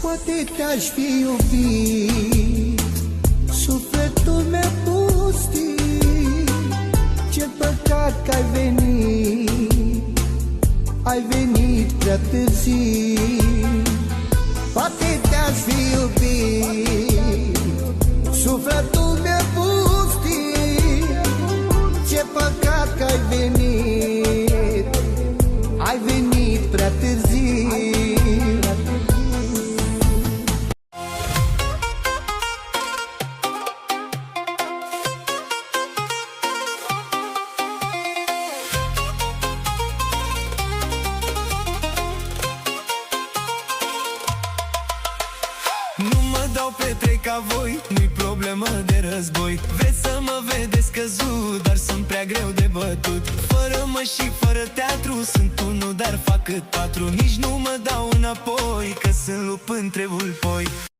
Poate te-aș fi iubit, sufletul mi-a pustit. Ce păcat că ai venit prea târziu. Poate te-aș fi iubit, sufletul mi-a pustit. Ce păcat că ai venit prea târziu. Nu mă dau pe trei ca voi, nu-i problemă de război. Vreți să mă vedeți căzut, dar sunt prea greu de bătut. Fără mă și fără teatru, sunt unul, dar fac cât patru. Nici nu mă dau înapoi, că sunt lup între vulpoi.